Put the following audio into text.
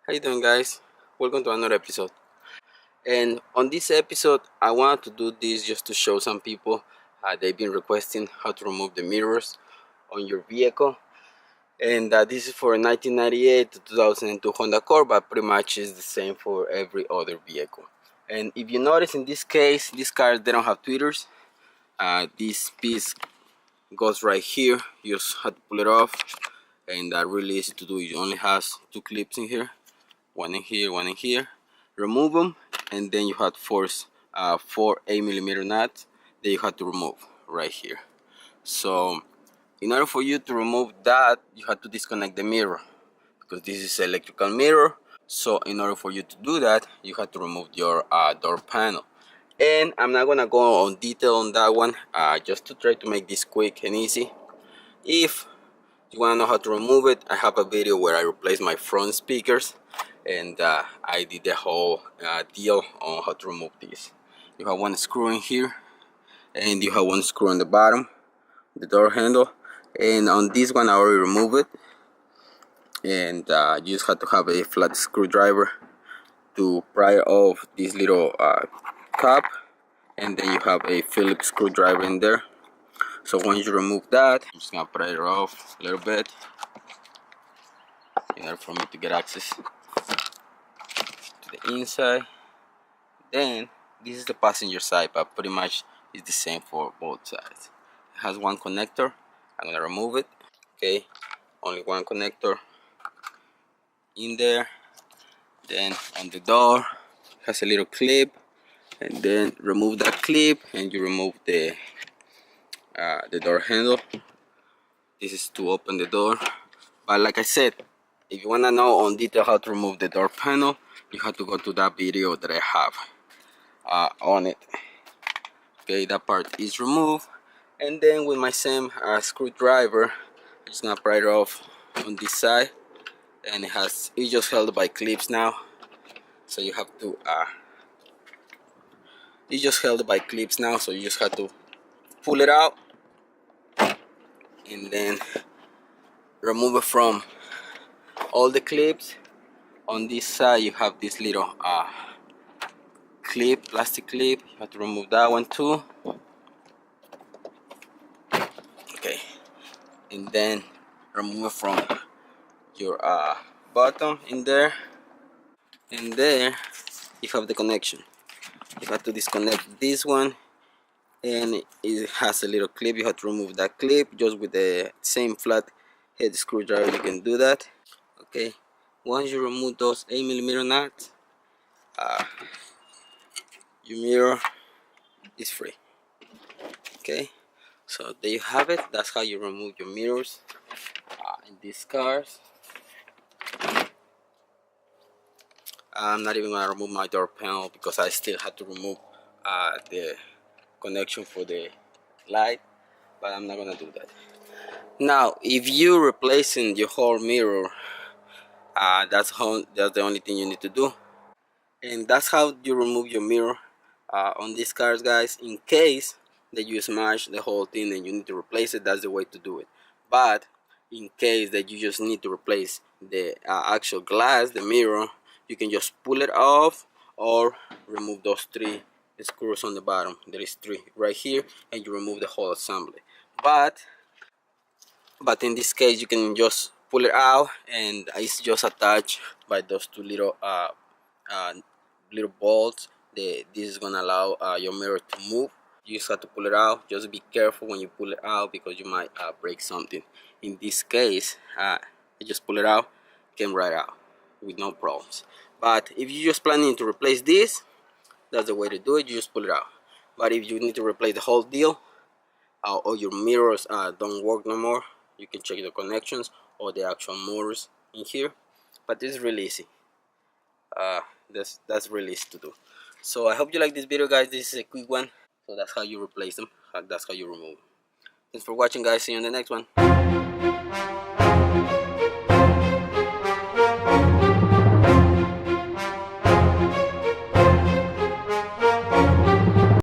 How you doing, guys? Welcome to another episode. And on this episode, I wanted to do this just to show some people they've been requesting how to remove the mirrors on your vehicle. And this is for a 1998 to 2002 Honda Accord, but pretty much is the same for every other vehicle. And if you notice in this case, these cars they don't have tweeters. This piece goes right here. You just have to pull it off, and that really easy to do. It only has two clips in here. One in here, one in here. Remove them, and then you have to force 4 8mm nuts that you have to remove right here. So in order for you to remove that, you have to disconnect the mirror because this is an electrical mirror. So in order for you to do that, you have to remove your door panel. And I'm not gonna go on detail on that one, just to try to make this quick and easy. If you want to know how to remove it, I have a video where I replaced my front speakers, and I did the whole deal on how to remove this. You have one screw in here, and you have one screw on the bottom, the door handle, and on this one I already removed it. And you just have to have a flat screwdriver to pry off this little cap, and then you have a Phillips screwdriver in there. So once you remove that, I'm just gonna pry it off a little bit in order for me to get access to the inside. Then this is the passenger side, but pretty much it's the same for both sides. It has one connector. I'm gonna remove it. Okay, only one connector in there. Then on the door it has a little clip, and then remove that clip and you remove the door handle. This is to open the door. But like I said, if you wanna know on detail how to remove the door panel, you have to go to that video that I have on it. Okay, that part is removed, and then with my same screwdriver, I'm just gonna pry it off on this side, and it's just held by clips now. So you have to it's just held by clips now. So you just have to pull it out and then remove it from all the clips. On this side, you have this little clip, plastic clip. You have to remove that one too. Okay, and then remove it from your bottom in there. And there you have the connection. You have to disconnect this one, and it has a little clip. You have to remove that clip. Just with the same flat head screwdriver you can do that. Okay, once you remove those 8mm nuts, your mirror is free. Okay, so there you have it. That's how you remove your mirrors in these cars. I'm not even gonna remove my door panel because I still have to remove the connection for the light, but I'm not gonna do that. Now, if you're replacing your whole mirror, that's the only thing you need to do, and that's how you remove your mirror on these cars, guys. In case that you smash the whole thing and you need to replace it, that's the way to do it. But in case that you just need to replace the actual glass, the mirror, you can just pull it off or remove those 3 screws on the bottom. There is 3 right here, and you remove the whole assembly. But in this case, you can just pull it out, and it's just attached by those 2 little little bolts. This is gonna allow your mirror to move. You just have to pull it out. Just be careful when you pull it out because you might break something. In this case, you just pull it out, came right out with no problems. But if you're just planning to replace this, that's the way to do it. You just pull it out. But if you need to replace the whole deal, or your mirrors don't work no more, you can check the connections or the actual motors in here. But this is really easy. That's really easy to do. So I hope you like this video, guys. This is a quick one. So that's how you replace them. That's how you remove them. Thanks for watching, guys. See you in the next one.